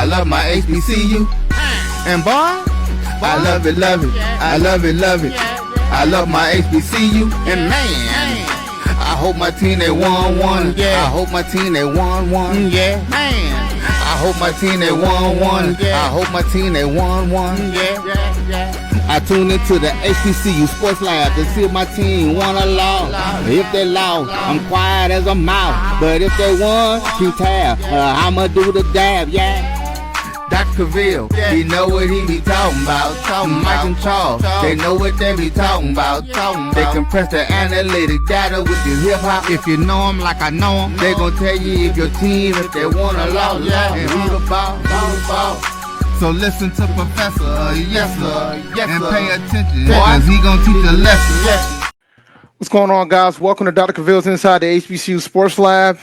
I love my HBCU. And boy, I love it, love it. I love it, love it. I love my HBCU. And man, I hope my team they won one. I hope my team they won one. Yeah, man. I hope my team they won one. I hope my team they won one. I tune into the HBCU Sports Lab to see if my team won or lost. If they lost, I'm quiet as a mouse. But if they won, keep tab. I'ma do the dab, yeah. Dr. Cavill, he know what he be talking about. Mike and Charles, they know what they be talking about. They compress the analytic data with the hip hop. If you know them like I know them, they gon' tell you if your team, if they won or lost, and who the ball. So listen to Professor, yes sir, and pay attention, cause he gon' teach a lesson. What's going on, guys? Welcome to Dr. CAVIL'S Inside the HBCU Sports Lab.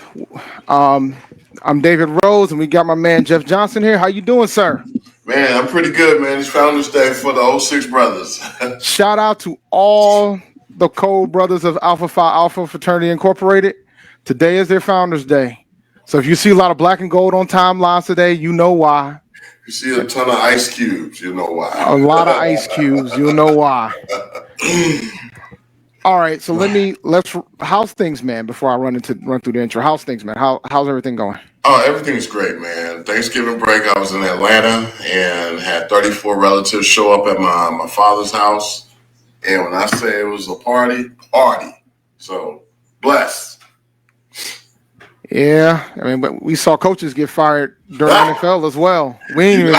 I'm David Rhodes, and we got my man Jeff Johnson here. How you doing, sir? Man, I'm pretty good, man. It's Founders Day for the 06 brothers. Shout out to all the Code Brothers of Alpha Phi Alpha Fraternity Incorporated. Today is their Founders Day. So if you see a lot of black and gold on timelines today, you know why. You see a ton of ice cubes, you know why. A lot of ice cubes, you'll know why. All right, so let's how's things, man, before I run through the intro. How's things, man? How's everything going? Oh, everything's great, man. Thanksgiving break, I was in Atlanta and had 34 relatives show up at my father's house. And when I say it was a party. So, blessed. Yeah, I mean, but we saw coaches get fired during NFL as well. We ain't even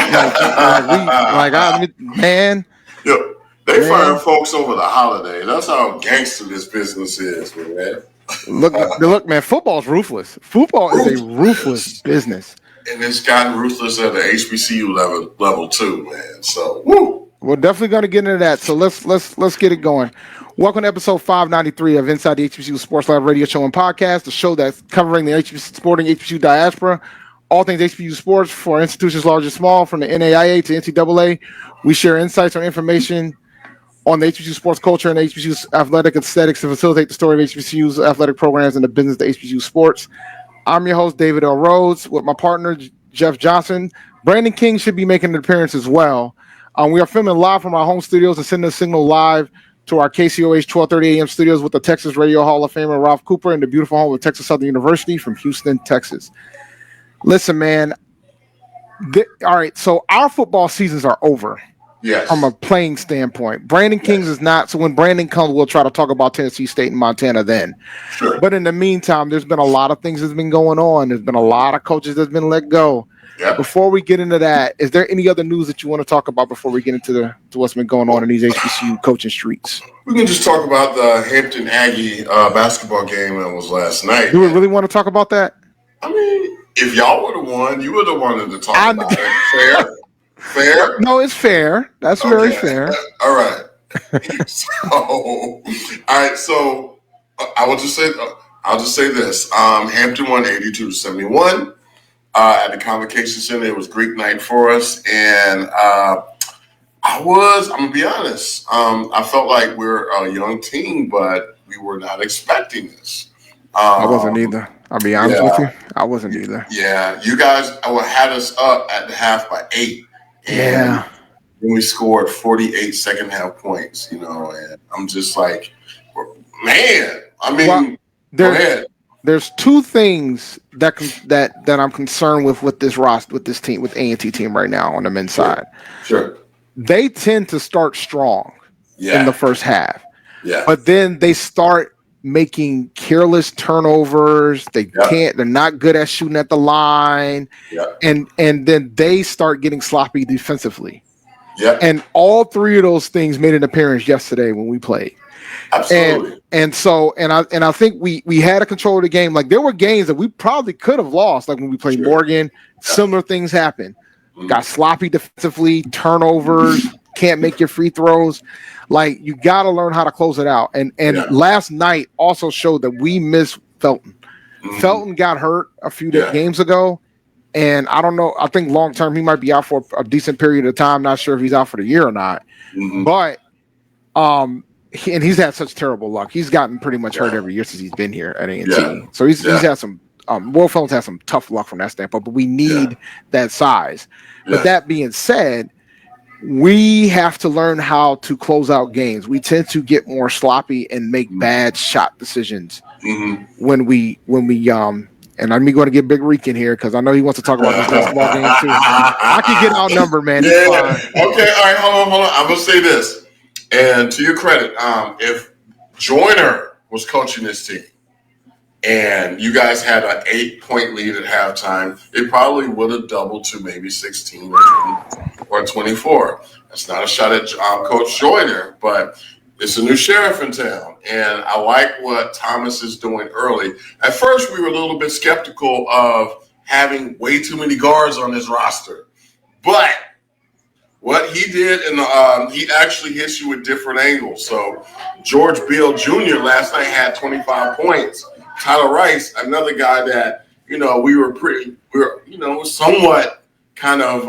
man. Yep. They fire folks over the holiday. That's how gangster this business is, man. Look, man, football's ruthless. Football is a ruthless business. And it's gotten ruthless at the HBCU level too, man. So, woo. We're definitely going to get into that. So let's get it going. Welcome to episode 593 of Inside the HBCU Sports Lab radio show and podcast, the show that's covering the sporting HBCU diaspora, all things HBCU sports for institutions large and small, from the NAIA to NCAA. We share insights or information on the HBCU sports culture and HBCU's athletic aesthetics to facilitate the story of HBCU's athletic programs and the business of HBCU sports. I'm your host, David L. Rhodes, with my partner, Jeff Johnson. Brandon King should be making an appearance as well. We are filming live from our home studios and sending a signal live to our KCOH 1230 AM studios with the Texas Radio Hall of Famer Ralph Cooper and the beautiful home of Texas Southern University from Houston, Texas. Listen, man. All right, so our football seasons are over. Yes. From a playing standpoint. Brandon Kings is not. So when Brandon comes, we'll try to talk about Tennessee State and Montana then. Sure. But in the meantime, there's been a lot of things that's been going on. There's been a lot of coaches that's been let go. Yep. Before we get into that, is there any other news that you want to talk about before we get into what's been going on in these HBCU coaching streets? We can just talk about the Hampton Aggie basketball game that was last night. Do we really want to talk about that? I mean, if y'all would have won, you would have wanted to talk about it. Fair? No, it's fair. That's okay. Very fair. All right. All right. So I'll just say this. Hampton won 82-71 at the Convocation Center. It was Greek night for us, and I'm gonna be honest. I felt like we're a young team, but we were not expecting this. I wasn't either. I'll be honest with you. I wasn't either. Yeah, you guys had us up at the half by 8. And then we scored 48 second half points, and I'm just like, man, I mean, go ahead. There's two things that I'm concerned with this roster, with this team, with A&T team right now on the men's side. Sure. They tend to start strong in the first half. Yeah. But then they start making careless turnovers. They're not good at shooting at the line. Yeah. And then they start getting sloppy defensively. Yeah. And all three of those things made an appearance yesterday when we played. Absolutely. And I think we had a control of the game. Like, there were games that we probably could have lost, like when we played Morgan. Similar things happened. Got sloppy defensively, turnovers, can't make your free throws. Like, you got to learn how to close it out. And last night also showed that we miss Felton. Felton got hurt a few games ago, and I don't know. I think long term he might be out for a decent period of time. Not sure if he's out for the year or not. But he's had such terrible luck. He's gotten pretty much hurt every year since he's been here at A&T. So he's had some Will Fellows has some tough luck from that standpoint, but we need that size. Yeah. But that being said, we have to learn how to close out games. We tend to get more sloppy and make bad shot decisions when we and I'm going to get Big Reek in here because I know he wants to talk about this basketball game too. I can get outnumbered, man. Okay, all right, hold on. I'm gonna say this, and to your credit, if Joyner was coaching this team and you guys had an 8-point lead at halftime, it probably would have doubled to maybe 16 or 24. That's not a shot at Coach Joyner, but it's a new sheriff in town, and I like what Thomas is doing early. At first, we were a little bit skeptical of having way too many guards on his roster, but what he did, and he actually hits you with different angles. So George Beal Jr. last night had 25 points. Tyler Rice, another guy that, we were somewhat kind of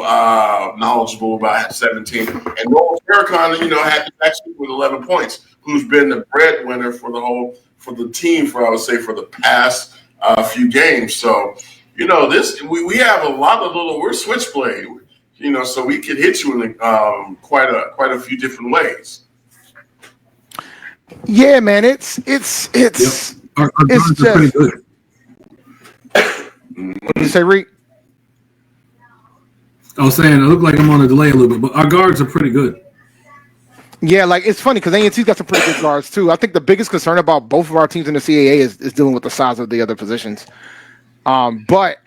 knowledgeable about 17. And Noel Farrakhan, had actually with 11 points, who's been the breadwinner for the team for the past few games. So, this we have a lot of we're switchblade, so we can hit you in quite a few different ways. Yeah, man, it's Yep. Our guards are pretty good. What did you say, Reek? I was saying, I look like I'm on a delay a little bit, but our guards are pretty good. Yeah, like it's funny because A&T's got some pretty good guards too. I think the biggest concern about both of our teams in the CAA is dealing with the size of the other positions. But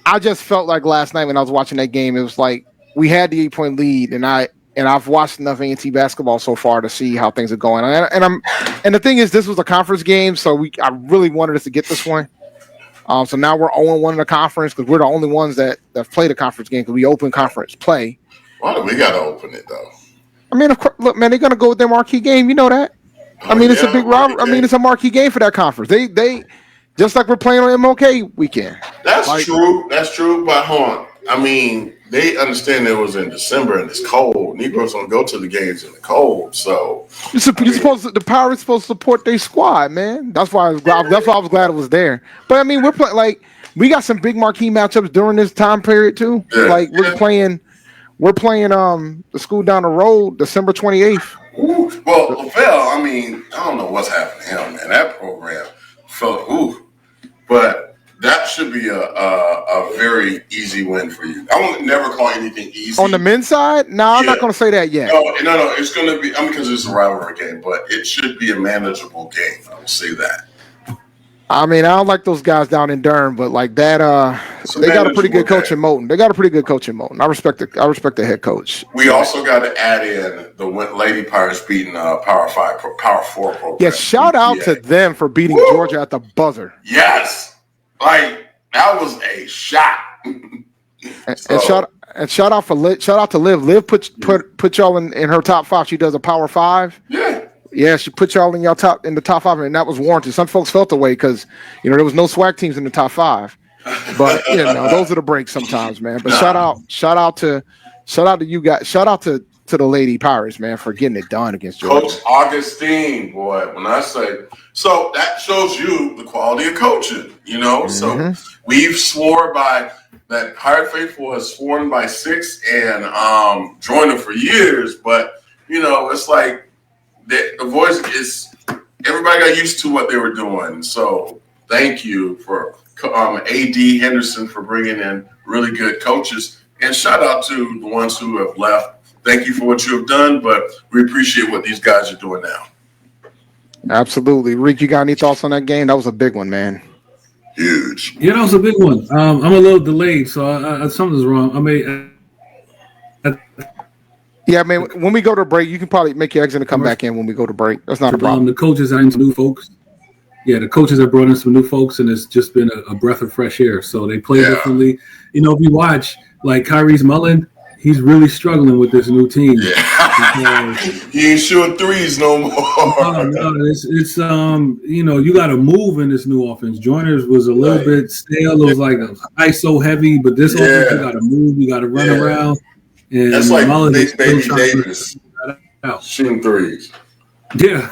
I just felt like last night when I was watching that game, it was like we had the 8-point lead, and I've watched enough A&T basketball so far to see how things are going. And the thing is, this was a conference game, so I really wanted us to get this one. So now we're 0-1 in the conference because we're the only ones that played a conference game because we open conference play. Why do we got to open it though? I mean, of course, look, man, they're gonna go with their marquee game. You know that. It's a big rivalry. I mean, it's a marquee game for that conference. They just like we're playing on MLK weekend. That's true. That's true. But hold on. I mean, they understand it was in December and it's cold. Negroes don't go to the games in the cold. So the Pirates supposed to support their squad, man. That's why I was glad it was there. But I mean, we got some big marquee matchups during this time period too. Yeah. We're playing the school down the road December 28th. Well, LaVelle, I mean, I don't know what's happening to him, man. That program felt but that should be a very easy win for you. I won't never call anything easy. On the men's side? No, I'm not going to say that yet. No, it's going to be because it's a rivalry game, but it should be a manageable game. I will say that. I mean, I don't like those guys down in Durham, but like that, they got a pretty good coach in Moulton. I respect the head coach. We also got to add in the Lady Pirates beating Power 4 program. Yeah, shout out to them for beating Georgia at the buzzer. Yes, like that was a shot. And shout out to Liv. Liv put y'all in her top 5. She does a Power 5. Yeah. Yeah, she put y'all in the top 5, and that was warranted. Some folks felt the way because there was no SWAC teams in the top 5. But those are the breaks sometimes, man. But shout out to you guys. Shout out to the Lady Pirates, man, for getting it done against Georgia. Coach Augustine, boy. When I say so, that shows you the quality of coaching. So we've swore by that. Pirate Faithful has sworn by 6 and Joyner for years, but it's like. The voice is everybody got used to what they were doing. So thank you for A.D. Henderson for bringing in really good coaches. And shout out to the ones who have left. Thank you for what you have done, but we appreciate what these guys are doing now. Absolutely. Rick, you got any thoughts on that game? That was a big one, man. Huge. Yeah, that was a big one. I'm a little delayed, so something's wrong. Yeah, man, when we go to break, you can probably make your exit and come back in when we go to break. That's not a problem. The coaches are in some new folks. Yeah, the coaches have brought in some new folks, and it's just been a breath of fresh air. So they play differently. If you watch, like Kyrie's Mullen, he's really struggling with this new team. Yeah. He ain't shooting threes no more. No, it's you got to move in this new offense. Joyner's was a little bit stale. It was like ISO heavy, but this offense, you got to move, you got to run around. And that's like Baby Davis shooting threes. Yeah.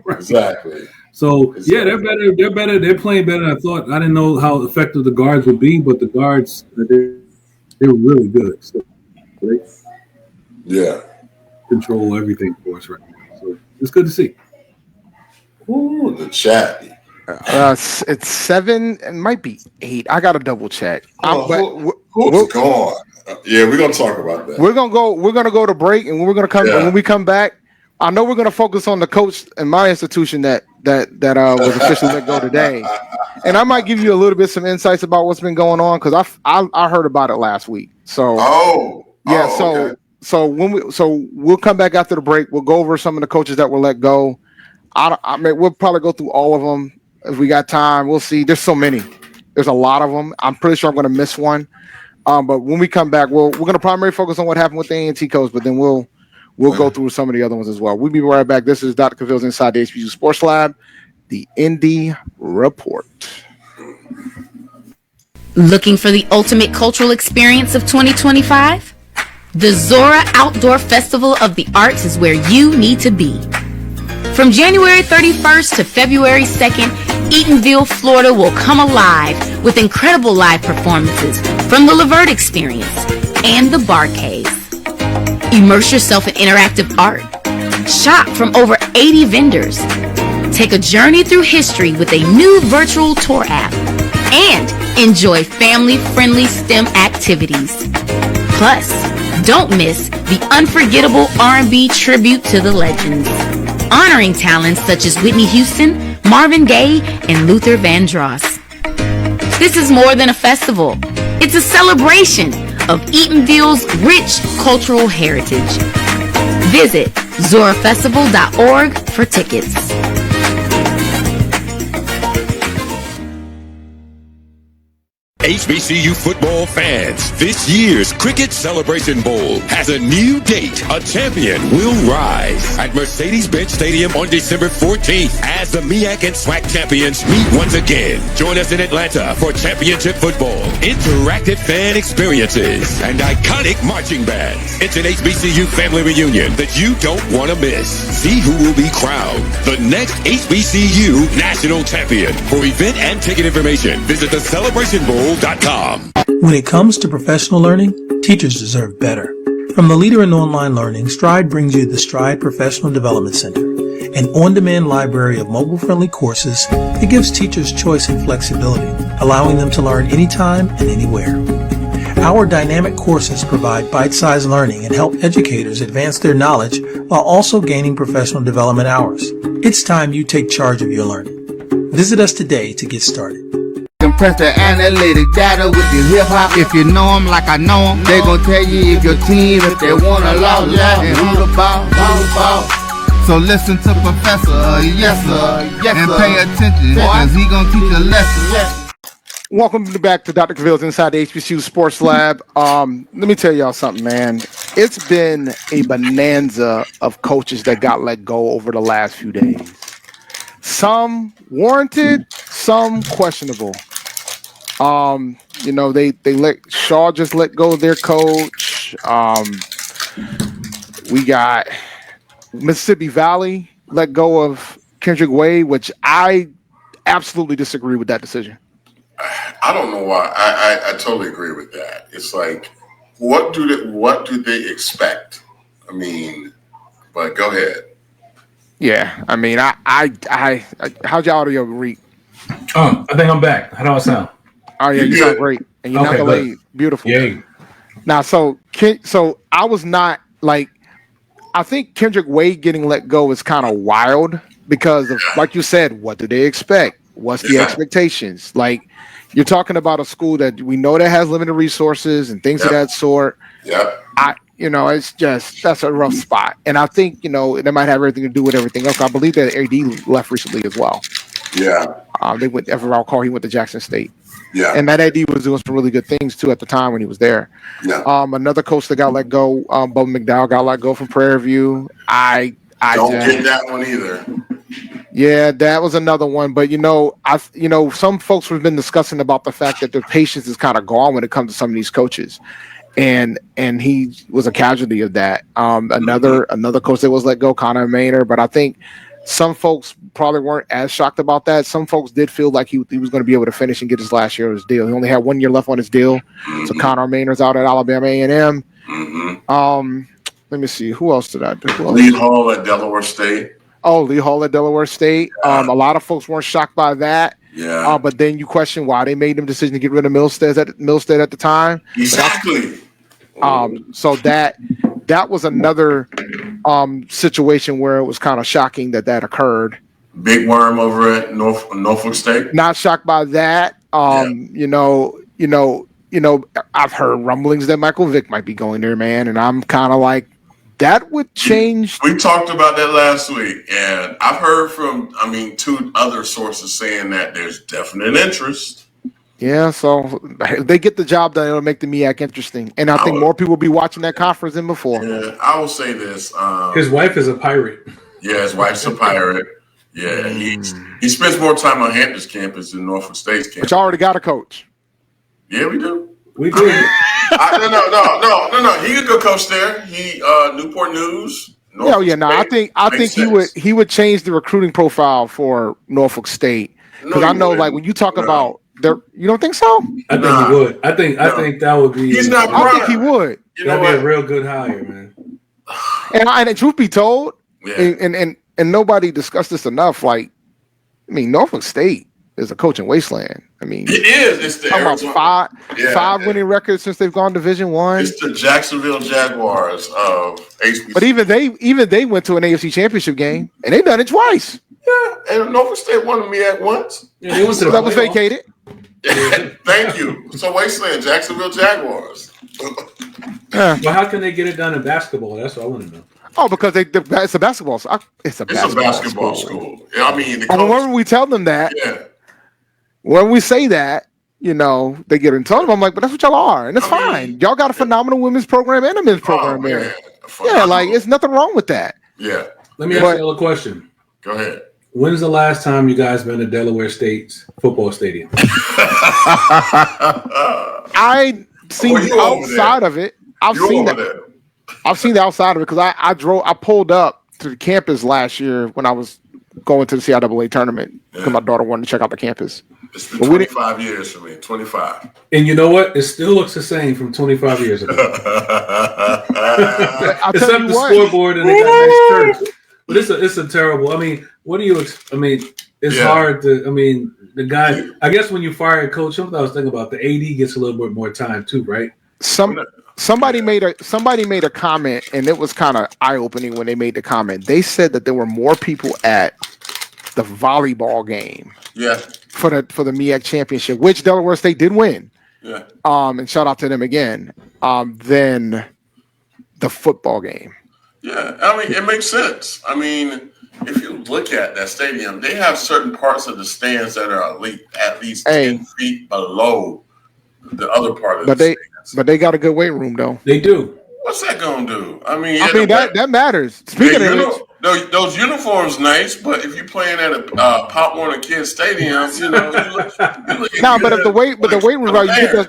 Exactly. So yeah, they're better. They're better. They're playing better than I thought. I didn't know how effective the guards would be, but the guards they're really good. So they control everything for us right now. So it's good to see. Ooh, the chat. It's 7. It might be 8. I gotta double check. Who's gone? Yeah, we're gonna talk about that. We're gonna go to break, and we're gonna come. Yeah. When we come back, I know we're gonna focus on the coach in my institution that was officially let go today, and I might give you a little bit some insights about what's been going on because I heard about it last week. So okay. So we'll come back after the break. We'll go over some of the coaches that were let go. I mean, we'll probably go through all of them if we got time. We'll see. There's so many. There's a lot of them. I'm pretty sure I'm going to miss one. But when we come back, we're going to primarily focus on what happened with the A&T coach, but then we'll go through some of the other ones as well. We'll be right back. This is Dr. CAVIL'S Inside the HBCU Sports Lab, the Indy Report. Looking for the ultimate cultural experience of 2025? The Zora Outdoor Festival of the Arts is where you need to be. From January 31st to February 2nd, Eatonville, Florida will come alive with incredible live performances from the Levert Experience and the Bar Cave. Immerse yourself in interactive art. Shop from over 80 vendors. Take a journey through history with a new virtual tour app. And enjoy family-friendly STEM activities. Plus, don't miss the unforgettable R&B tribute to the legends, honoring talents such as Whitney Houston, Marvin Gaye, and Luther Vandross. This is more than a festival. It's a celebration of Eatonville's rich cultural heritage. Visit zorafestival.org for tickets. HBCU football fans, this year's Cricket Celebration Bowl has a new date. A champion will rise at Mercedes-Benz Stadium on December 14th as the MEAC and SWAC champions meet once again. Join us in Atlanta for championship football, interactive fan experiences, and iconic marching bands. It's an HBCU family reunion that you don't want to miss. See who will be crowned the next HBCU national champion. For event and ticket information, visit the Celebration Bowl. When it comes to professional learning, teachers deserve better. From the leader in online learning, Stride brings you the Stride Professional Development Center, an on-demand library of mobile-friendly courses that gives teachers choice and flexibility, allowing them to learn anytime and anywhere. Our dynamic courses provide bite-sized learning and help educators advance their knowledge while also gaining professional development hours. It's time you take charge of your learning. Visit us today to get started. Compress the analytic data with your hip-hop. If you know them like I know them, they gon' tell you if your team, if they wanna lose, and who the ball. So listen to Professor, yes sir, and pay attention, cause he gon' teach a lesson. Welcome back to Dr. CAVIL'S Inside the HBCU Sports Lab. Let me tell y'all something, man. It's been a bonanza of coaches that got let go over the last few days. Some warranted, some questionable. They let Shaw just let go of their coach. We got Mississippi Valley let go of Kendrick Wade, which I absolutely disagree with that decision. I don't know why. I totally agree with that. It's like, what do they expect? I mean, but go ahead. Yeah, I mean, I how'd your audio read? I think I'm back. How do I sound? Oh yeah, you sound great, and you're not delayed. Beautiful. Yeah. Now, so I was not like, I think Kendrick Wade getting let go is kind of wild because of, like you said, what do they expect? What's the expectations? Like, you're talking about a school that we know that has limited resources and things of that sort. Yeah. It's just, that's a rough spot. And I think, it might have everything to do with everything else. I believe that AD left recently as well. Yeah. They went, if I recall, he went to Jackson State. Yeah. And that AD was doing some really good things too at the time when he was there. Yeah. Another coach that got let go, Bubba McDowell got let go from Prairie View. I don't get that one either. Yeah, that was another one. But some folks have been discussing about the fact that their patience is kind of gone when it comes to some of these coaches. And he was a casualty of that. Another coach that was let go, Connor Maynard. But I think Some folks probably weren't as shocked about that. Some folks did feel like he was going to be able to finish and get his last year of his deal. He only had 1 year left on his deal. So Connor Maynard's out at Alabama A&M. Let me see. Who else did I do? Lee Hall at Delaware State. Oh, Lee Hall at Delaware State. A lot of folks weren't shocked by that. Yeah. But then you question why they made the decision to get rid of Milstead at the time. Exactly. So that was another situation where it was kind of shocking that occurred. Big Worm over at Norfolk State. Not shocked by that. You know, I've heard rumblings that Michael Vick might be going there, man, and I'm kind of like, that would change. We talked about that last week, and I've heard from, 2 other sources saying that there's definite interest. Yeah, so if they get the job done, it'll make the MEAC interesting, and I think more people will be watching that conference than before. Yeah, I will say this: his wife is a pirate. Yeah, his wife's a pirate. Yeah, he spends more time on Hampton's campus than Norfolk State's campus. But you already got a coach. Yeah, we do. We do. No. He could go coach there. He Newport News. I think he would change the recruiting profile for Norfolk State, because I know like when you talk about there, you don't think so? I think he would. I think that would be. He's not. I think he would. That'd be a real good hire, man. And truth be told, and nobody discussed this enough. Like, Norfolk State is a coaching wasteland. It is. It's the about five winning records since they've gone Division I. It's the Jacksonville Jaguars of HBCU. But even they went to an AFC Championship game, and they done it twice. Yeah, and Norfolk State won the MEAC once. Yeah, they went to that was vacated. Thank you. So wasteland, Jacksonville Jaguars. Well, how can they get it done in basketball? That's what I want to know. Oh, because it's a basketball. It's a basketball school. Yeah, whenever we tell them that, when we say that, they get in touch. I'm like, but that's what y'all are, and it's fine. Y'all got a phenomenal women's program and a men's program there. Yeah, like it's nothing wrong with that. Yeah. Let me ask you a question. Go ahead. When's the last time you guys been to Delaware State's football stadium? I seen the outside of it. I've seen that. I've seen the outside of it because I pulled up to the campus last year when I was going to the CIAA tournament because my daughter wanted to check out the campus. It's been 25 years for me. 25. And you know what? It still looks the same from 25 years ago. Except the scoreboard and they got nice church. But it's a terrible. What do you? It's hard to. The guy. I guess when you fire a coach, something I was thinking about. The AD gets a little bit more time too, right? Somebody made a comment, and it was kind of eye opening when they made the comment. They said that there were more people at the volleyball game. Yeah. For the MEAC championship, which Delaware State did win. Yeah. And shout out to them again. Than the football game. Yeah, it makes sense. If you look at that stadium, they have certain parts of the stands that are at least 10 feet below the other part of the stands. But they got a good weight room, though. They do. What's that gonna do? That matters. Speaking of those uniforms, nice. But if you're playing at a Pop Warner Kids Stadium, you look but if the weight room, right?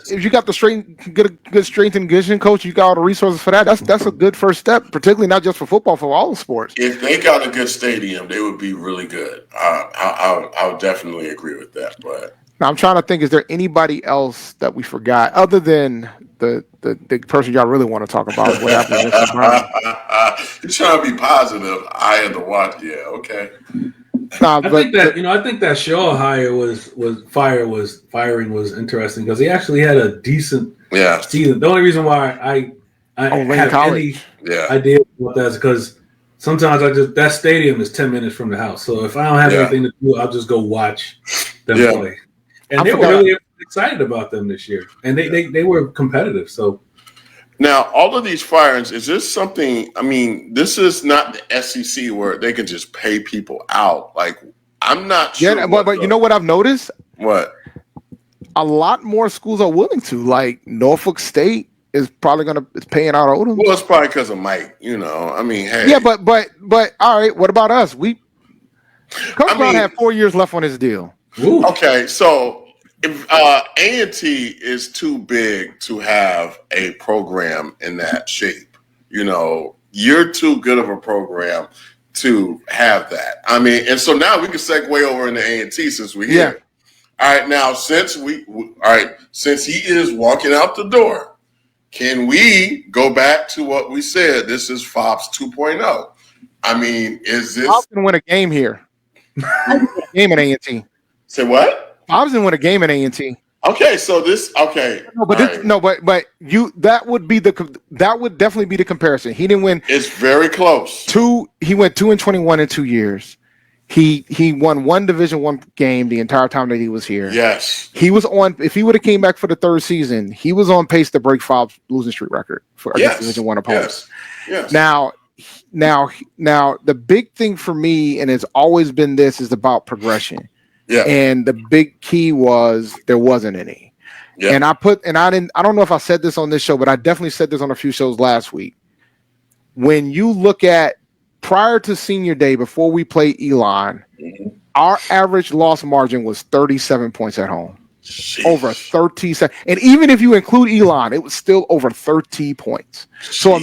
If you got get a good strength and conditioning coach, you got all the resources for that. That's a good first step, particularly not just for football, for all the sports. If they got a good stadium, they would be really good. I would definitely agree with that. But now I'm trying to think: is there anybody else that we forgot other than the person y'all really want to talk about? What happened with Brown? You're trying to be positive. I had to watch. Yeah, okay. I think that Shaw firing was interesting because he actually had a decent season. The only reason why I have any idea about that is because sometimes that stadium is 10 minutes from the house. So if I don't have anything to do, I'll just go watch them play. And they were really excited about them this year, and they were competitive. So now all of these firings, is this something? This is not the SEC where they can just pay people out. Like, I'm not sure. Yeah, but you know what I've noticed? What? A lot more schools are willing to. Like Norfolk State is probably it's paying out Odom. Well, it's probably because of Mike. Hey. Yeah, but all right. What about us? Coach Brown had 4 years left on his deal. Ooh. Okay, so if A&T is too big to have a program in that shape, you're too good of a program to have that. I mean, and so now we can segue over into A&T since we're here. All right, now since since he is walking out the door, can we go back to what we said? This is FOPS 2.0. I mean, is this? Fobbs didn't win a game here. Game at A&T. Say what? Fobbs didn't win a game at A&T. Okay, so this but that would definitely be the comparison. He didn't win. It's very close. He went 2-21 in 2 years. He won one Division I game the entire time that he was here. Yes. He was on. If he would have came back for the third season, he was on pace to break Fobbs' losing streak record for against Division I opponents. Yes. Now, the big thing for me, and it's always been this, is about progression. Yeah. And the big key was there wasn't any. Yeah. And I don't know if I said this on this show, but I definitely said this on a few shows last week. When you look at prior to senior day, before we played Elon, our average loss margin was 37 points at home. Jeez. Over 37. And even if you include Elon, it was still over 30 points. So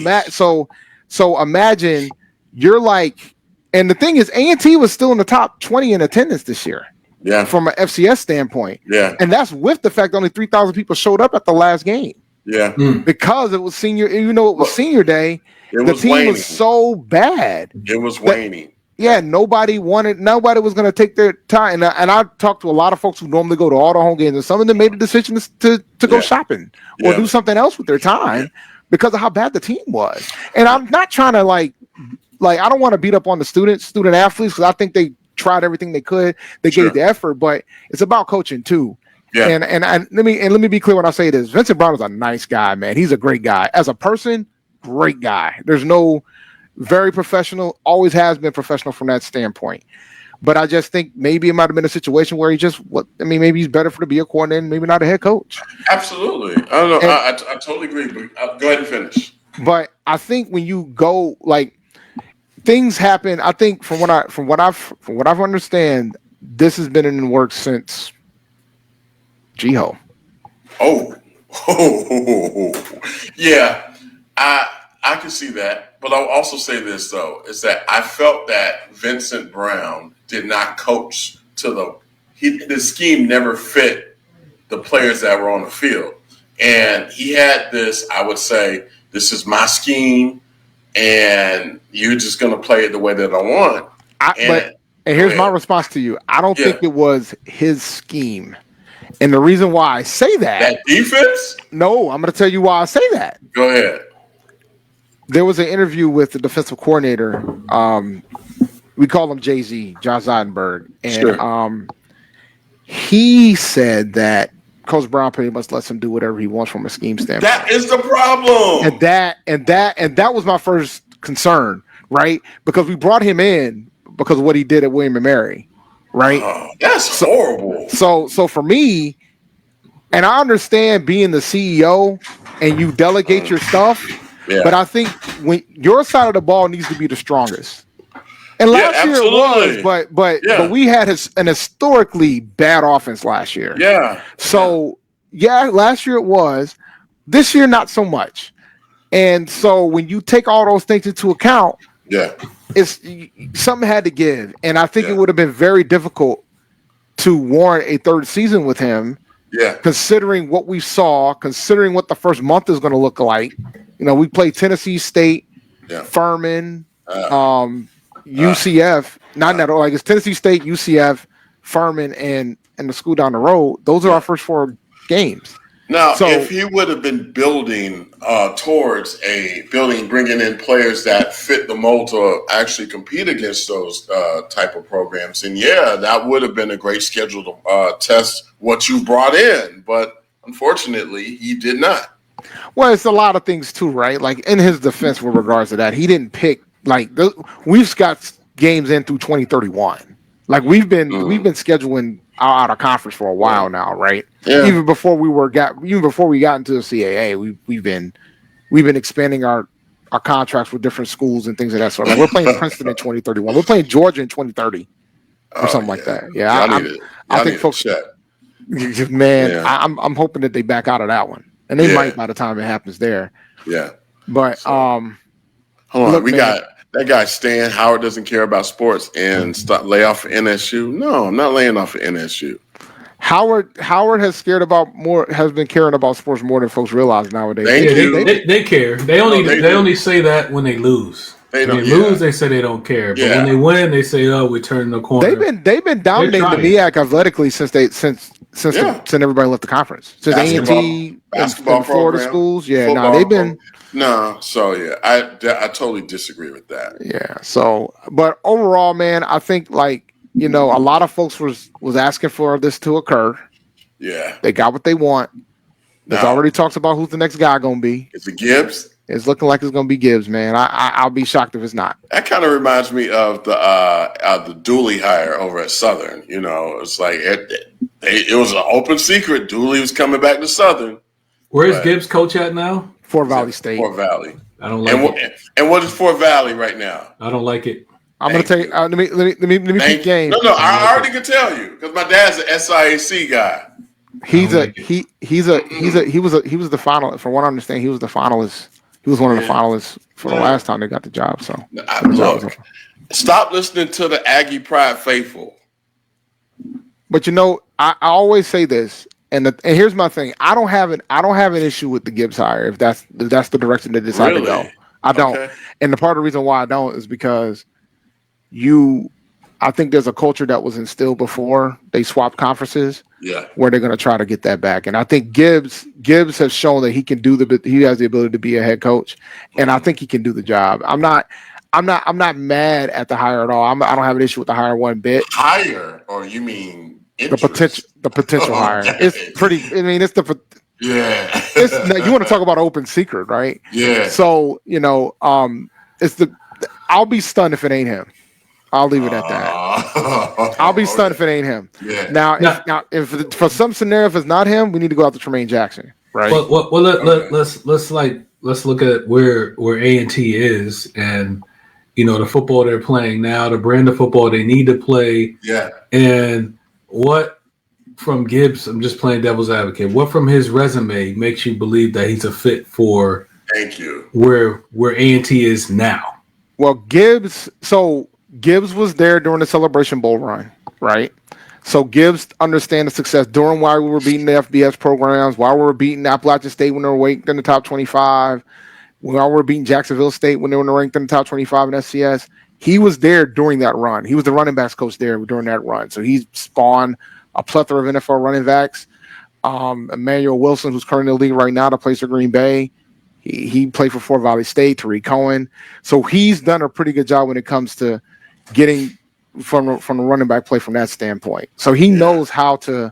imagine you're like, and the thing is, A&T was still in the top 20 in attendance this year. Yeah. From an FCS standpoint. Yeah. And that's with the fact that only 3,000 people showed up at the last game. Yeah. Because it was senior, even though it was senior day, the team was so bad. It was waning. Yeah, nobody was going to take their time. And I talked to a lot of folks who normally go to all the home games, and some of them made the decision to go shopping or do something else with their time because of how bad the team was. And I'm not trying to like I don't want to beat up on the student athletes, because I think they tried everything they could. They gave the effort, but it's about coaching too. Yeah. And let me be clear when I say this. Vincent Brown is a nice guy, man. He's a great guy. As a person, great guy. There's no very professional, always has been professional from that standpoint. But I just think maybe it might have been a situation where maybe he's better to be a coordinator, maybe not a head coach. Absolutely. I don't know. I totally agree. But go ahead and finish. But I think when you go, like, things happen. I think from what I've understand, this has been in the works since G-Ho. Yeah, I can see that. But I'll also say this though, is that I felt that Vincent Brown did not coach to the scheme never fit the players that were on the field, and he had this. I would say, this is my scheme, and you're just going to play it the way that I want. And here's my response to you. I don't think it was his scheme. And the reason why I say that defense? No, I'm going to tell you why I say that. Go ahead. There was an interview with the defensive coordinator. We call him Jay-Z, Josh Zeidenberg. And he said that Coach Brown pretty much lets him do whatever he wants from a scheme standpoint. That is the problem. And that was my first concern, right? Because we brought him in because of what he did at William & Mary, right? That's horrible. So for me, and I understand being the CEO and you delegate your stuff, but I think when your side of the ball needs to be the strongest. And last year it was, but we had an historically bad offense last year. Yeah. So last year it was. This year not so much. And so when you take all those things into account, it's something had to give. And I think it would have been very difficult to warrant a third season with him. Yeah. Considering what we saw, considering what the first month is going to look like. You know, we played Tennessee State, Furman, UCF, it's Tennessee State, UCF, Furman, and the school down the road. Those are our first four games. Now, if he would have been building towards bringing in players that fit the mold to actually compete against those type of programs, and that would have been a great schedule to test what you brought in. But unfortunately, he did not. Well, it's a lot of things too, right? Like in his defense with regards to that, he didn't pick we've got games in through 2031. Like we've been scheduling out of conference for a while now, right? Yeah. Even before we got into the CAA, we've been expanding our contracts with different schools and things of that sort. Like we're playing Princeton in 2031. We're playing Georgia in 2030 or something like that. Yeah, I think folks. Man, I'm hoping that they back out of that one. And they might by the time it happens there. Yeah. But hold on. that guy Stan Howard doesn't care about sports and lay off for NSU. No, I'm not laying off for NSU. Howard has been caring about sports more than folks realize nowadays. They care. They only say that when they lose. When they lose, they say they don't care. But when they win, they say, "Oh, we're turning the corner." They've been dominating the MEAC athletically since everybody left the conference. Since A&T and Florida schools, they've been. I totally disagree with that. Yeah. So, but overall, man, I think a lot of folks was asking for this to occur. Yeah. They got what they want. There's already talks about who's the next guy going to be. Is it Gibbs? It's looking like it's going to be Gibbs, man. I'll be shocked if it's not. That kind of reminds me of the Dooley hire over at Southern. It's like it was an open secret. Dooley was coming back to Southern. Where's Gibbs coach at now? Fort Valley State. Fort Valley. I don't like it. And what is Fort Valley right now? I don't like it. I'm going to tell you. Let me pick games. No, I already can tell you because my dad's an SIAC guy. He was the finalist. From what I understand, he was the finalist. He was one of the finalists for the last time they got the job. So look, stop listening to the Aggie Pride faithful. But I always say this, and here's my thing. I don't have an issue with the Gibbs hire if that's the direction they decide to go. I don't. Okay. And the part of the reason why I don't is because I think there's a culture that was instilled before they swapped conferences. Yeah, where they're going to try to get that back, and I think Gibbs has shown that he can he has the ability to be a head coach, and I think he can do the job. I'm not mad at the hire at all. I don't have an issue with the hire one bit. Hire, or you mean interest? The potential hire? It's pretty. I mean, it's the yeah. You want to talk about an open secret, right? Yeah. So it's the. I'll be stunned if it ain't him. I'll leave it at that. I'll be stunned if it ain't him. Yeah. Now, if for some scenario, if it's not him, we need to go out to Tremaine Jackson, right? Well, let's look at where A&T is, and the football they're playing now, the brand of football they need to play. Yeah. And what from Gibbs? I'm just playing devil's advocate. What from his resume makes you believe that he's a fit for? Thank you. Where A&T is now? Well, Gibbs was there during the Celebration Bowl run, right? So Gibbs understands the success during why we were beating the FBS programs, while we were beating Appalachian State when they were ranked in the top 25, while we were beating Jacksonville State when they were ranked in the top 25 in FCS. He was there during that run. He was the running backs coach there during that run. So he spawned a plethora of NFL running backs. Emmanuel Wilson, who's currently in the league right now, that plays for Green Bay. He played for Fort Valley State, Tariq Cohen. So he's done a pretty good job when it comes to getting from the running back play from that standpoint. So he knows how to.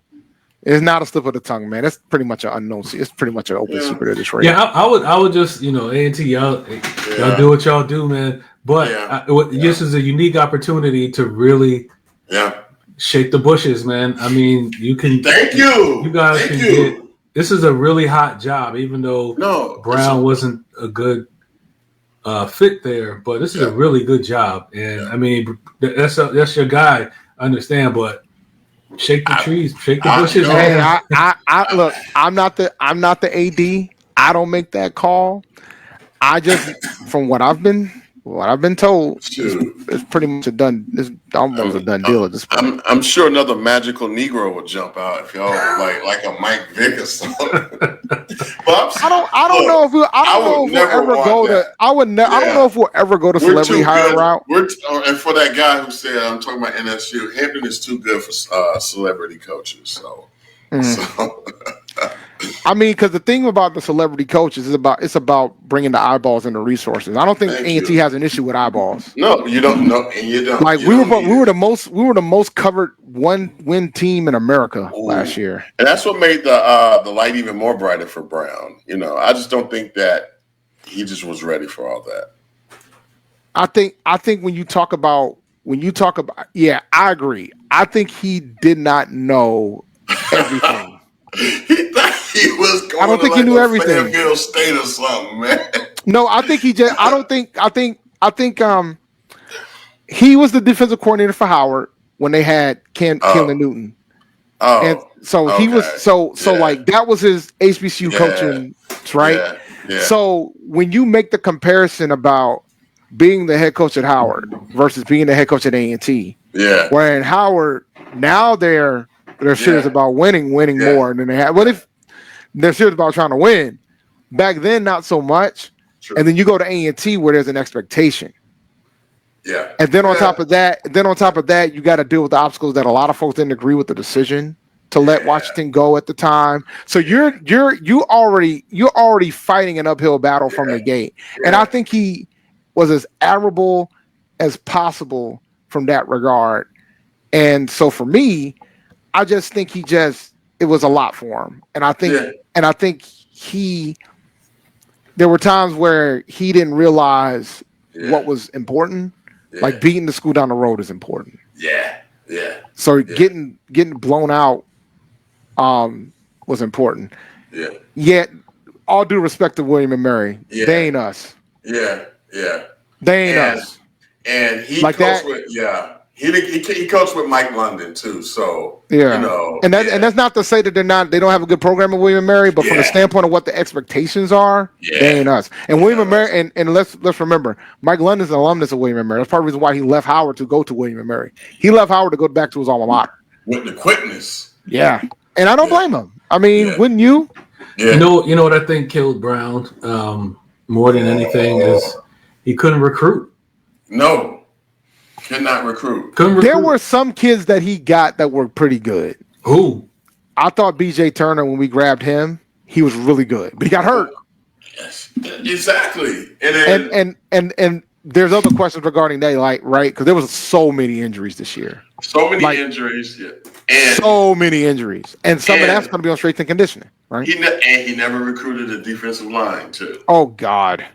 It's not a slip of the tongue, man. It's pretty much an unknown. It's pretty much an open secret at this rate. Yeah, I would just A&T y'all do what y'all do, man. But this is a unique opportunity to really shake the bushes, man. I mean, you can. Thank you. You guys can get. This is a really hot job, even though Brown wasn't a good fit there, but this is a really good job, and I mean that's your guy. I understand, but shake the trees, shake the bushes. Hey, I look. I'm not the AD. I don't make that call. I just, from what I've been told, it's pretty much a done. It's almost a done deal at this point. I'm sure another magical Negro would jump out if y'all like a Mike Vick or something. I don't know if we'll ever go to celebrity hire route. And for that guy who said I'm talking about NSU, Hampton is too good for celebrity coaches. So. I mean, because the thing about the celebrity coaches is it's about bringing the eyeballs and the resources. I don't think A&T has an issue with eyeballs. No, you don't. No, and you don't. Like we were the most covered one-win team in America last year, and that's what made the light even more brighter for Brown. I just don't think that he just was ready for all that. I think when you talk about I agree. I think he did not know everything. He thought he was going. I don't think he knew everything. Fairfield State or something, man. No, I think he just. I think. He was the defensive coordinator for Howard when they had Keelan Newton. Oh, and so he was so like that was his HBCU coaching, right? Yeah. So when you make the comparison about being the head coach at Howard versus being the head coach at A&T. Yeah. Where in Howard, now they're serious about winning more than they have. What if they're serious about trying to win? Back then, not so much. True. And then you go to A&T where there's an expectation. Yeah. And then on top of that, you got to deal with the obstacles that a lot of folks didn't agree with the decision to let Washington go at the time. So you're already fighting an uphill battle from the gate. Yeah. And I think he was as admirable as possible from that regard. And so for me, I just think it was a lot for him. And I think there were times where he didn't realize what was important. Yeah. Like beating the school down the road is important. Yeah. So getting blown out was important. Yeah. Yet, all due respect to William and Mary, they ain't us. Yeah. They ain't us. And he like coached with he coached with Mike London too. So and that's not to say that they don't have a good program at William and Mary, but from the standpoint of what the expectations are, they ain't us. And William and Mary, and let's remember, Mike London's an alumnus of William and Mary. That's part of the reason why he left Howard to go to William and Mary. He left Howard to go back to his alma mater with the quickness. Yeah, and I don't blame him. I mean, wouldn't you? Yeah. You know what I think killed Brown more than anything is he couldn't recruit. No. Could not recruit. There were some kids that he got that were pretty good. Who? I thought BJ Turner, when we grabbed him, he was really good, but he got hurt. Yes, exactly. And there's other questions regarding that, like, right? Because there was so many injuries this year. So many injuries, and so many injuries, and some of that's going to be on strength and conditioning, right? He never recruited a defensive line too. Oh God.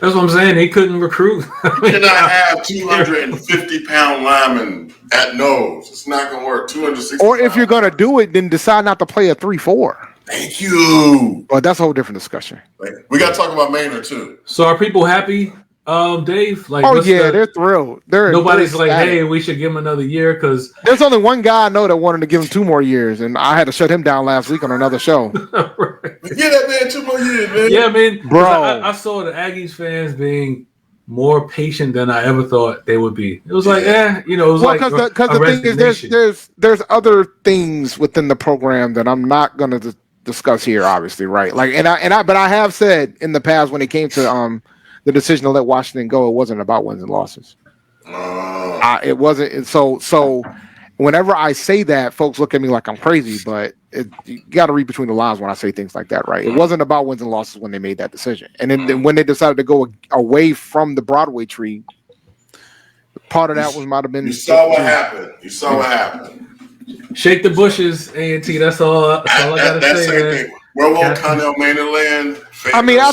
That's what I'm saying. He couldn't recruit. You cannot have 250-pound linemen at nose. It's not going to work. 260. Or if you're going to do it, then decide not to play a 3-4. Thank you. But that's a whole different discussion. We got to talk about Maynard too. So are people happy, Dave? Like, they're thrilled. Nobody's like, hey, we should give him another year because there's only one guy I know that wanted to give him 2 more years, and I had to shut him down last week on another show. Right. Give that man 2 more years, man. Yeah, man. Bro, I saw the Aggies fans being more patient than I ever thought they would be. It was like, it was because the thing is, there's other things within the program that I'm not going to discuss here, obviously, right? Like, but I have said in the past when it came to the decision to let Washington go, it wasn't about wins and losses. It wasn't. And so whenever I say that, folks look at me like I'm crazy, but you got to read between the lines when I say things like that, right? It wasn't about wins and losses when they made that decision. And then when they decided to go away from the Broadway tree, part of that might have been. You saw what happened. Shake the bushes, A&T. That's all I got to say, man. Where will Connell Maynard land? I mean, I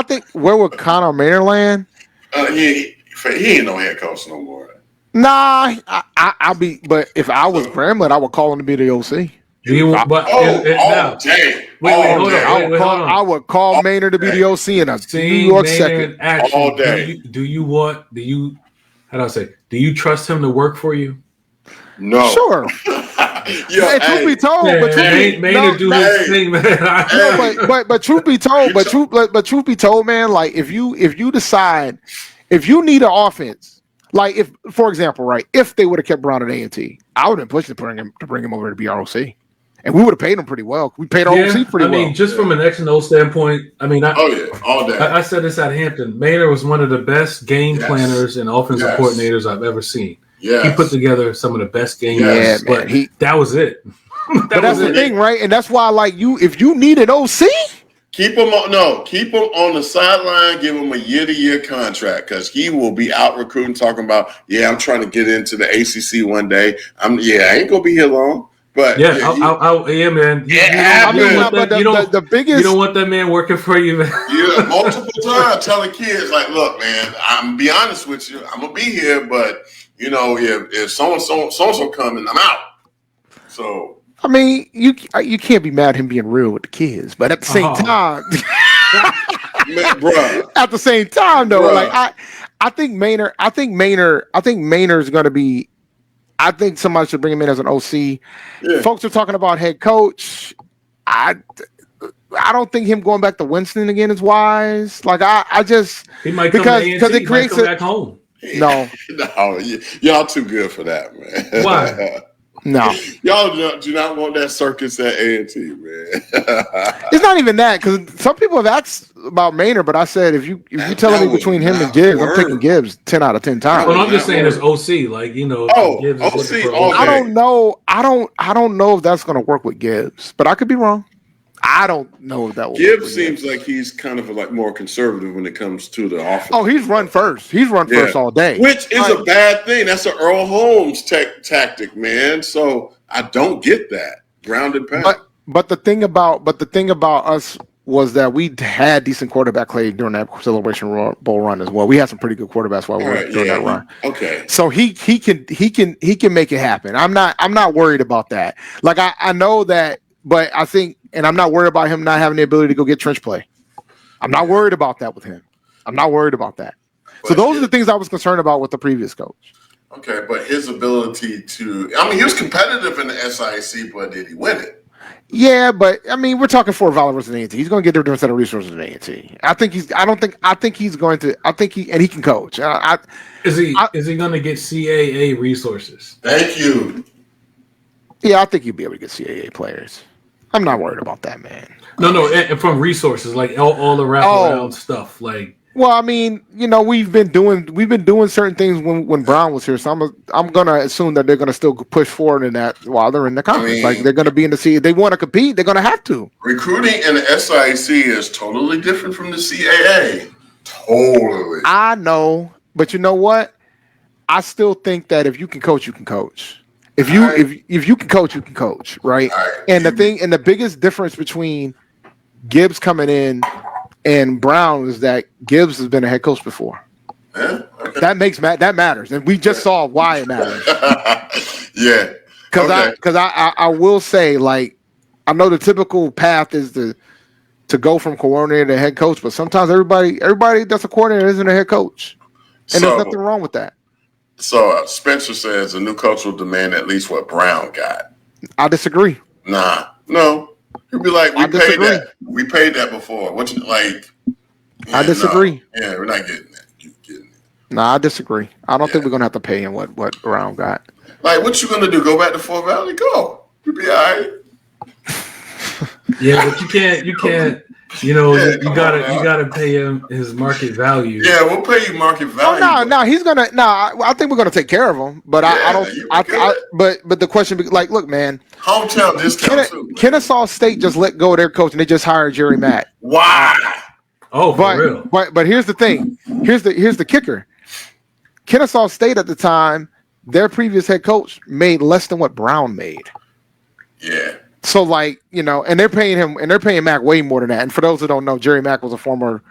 think where would Connell Maynard land? He ain't no head coach no more. Nah, I'll be. But if I was Grambling, I would call him to be the OC. Hold on. I would call Maynard to be the OC in a New York second. All day. Do you trust him to work for you? No. Sure. Truth be told, truth be told, man, like if you decide, if you need an offense, like if, for example, right, if they would have kept Brown at A&T, I would have been pushing to bring him over to be our OC. And we would have paid him pretty well. We paid our OC pretty well. I mean, just from an X and O standpoint, I mean, all day. I said this at Hampton. Maynard was one of the best game planners and offensive coordinators I've ever seen. Yes. He put together some of the best game plans, but that was it. But that's the thing, right? And that's why, like, if you need an OC, keep him on the sideline. Give him a year-to-year contract because he will be out recruiting, talking about, I'm trying to get into the ACC one day. I ain't gonna be here long. But man. You don't want that man working for you, man. Multiple times telling kids like, look, man, I'm gonna be honest with you. I'm gonna be here, but if so-and-so coming, I'm out. So I mean, you can't be mad at him being real with the kids, but at the same time, at the same time, though, like I think Maynard's going to be. I think somebody should bring him in as an OC. Yeah. Folks are talking about head coach. I don't think him going back to Winston again is wise. Like I just he might come because it creates come back home. No, y'all too good for that, man. Why? No, y'all do not want that circus at A&T, man. It's not even that, because some people have asked about Maynard, but I said if you telling me between him and Gibbs, I'm taking Gibbs 10 out of 10 times. Well, I'm just saying there's OC, like Gibbs OC. I don't know. I don't know if that's going to work with Gibbs, but I could be wrong. I don't know if that will. Gibbs seems like he's kind of like more conservative when it comes to the offense. Oh, he's run first. He's run first all day, which is a bad thing. That's an Earl Holmes tactic, man. So I don't get that grounded pass. But the thing about us was that we had decent quarterback play during that Celebration Bowl run as well. We had some pretty good quarterbacks while we were during that run. Okay, so he can make it happen. I'm not worried about that. Like I know that, but I think. And I'm not worried about him not having the ability to go get trench play. I'm not worried about that with him. I'm not worried about that. So those are the things I was concerned about with the previous coach. Okay, but his ability to, I mean, he was competitive in the SIC, but did he win it? Yeah, but I mean, we're talking Fort Valley versus A&T. He's going to get a different set of resources than A&T. I think he can coach. Is he going to get CAA resources? Thank you. Yeah, I think he'll be able to get CAA players. I'm not worried about that, man. No, and from resources like all the wraparound stuff, like. Well, I mean, we've been doing certain things when Brown was here, so I'm gonna assume that they're gonna still push forward in that while they're in the conference. Like they're gonna be in the C. If they want to compete, they're gonna have to. Recruiting in the SIC is totally different from the CAA. Totally. I know, but you know what? I still think that if you can coach, you can coach. If you can coach, you can coach, right? And the biggest difference between Gibbs coming in and Brown is that Gibbs has been a head coach before. Yeah, okay. That matters, and we just saw why it matters. Yeah, because I will say, like, I know the typical path is to go from coordinator to head coach, but sometimes everybody that's a coordinator isn't a head coach, and there's nothing wrong with that. So Spencer says a new coach will demand at least what Brown got. I disagree. No. He'll be like, we paid that before. What you like? Yeah, I disagree. No. Yeah, we're not getting that. You getting it? No, I disagree. I don't think we're gonna have to pay him what Brown got. Like, what you gonna do? Go back to Fort Valley? Go. You'll be all right. Yeah, but you can't. You gotta pay him his market value. Yeah, we'll pay you market value. No, he's gonna. No, I think we're gonna take care of him. But I don't. But the question, like, look, man, hometown discount too. Kennesaw State just let go of their coach and they just hired Jerry Matt. Why? Oh, for real. But here's the thing. Here's the kicker. Kennesaw State at the time, their previous head coach made less than what Brown made. Yeah. So, like, and they're paying him, and they're paying Mack way more than that. And for those who don't know, Jerry Mack was a former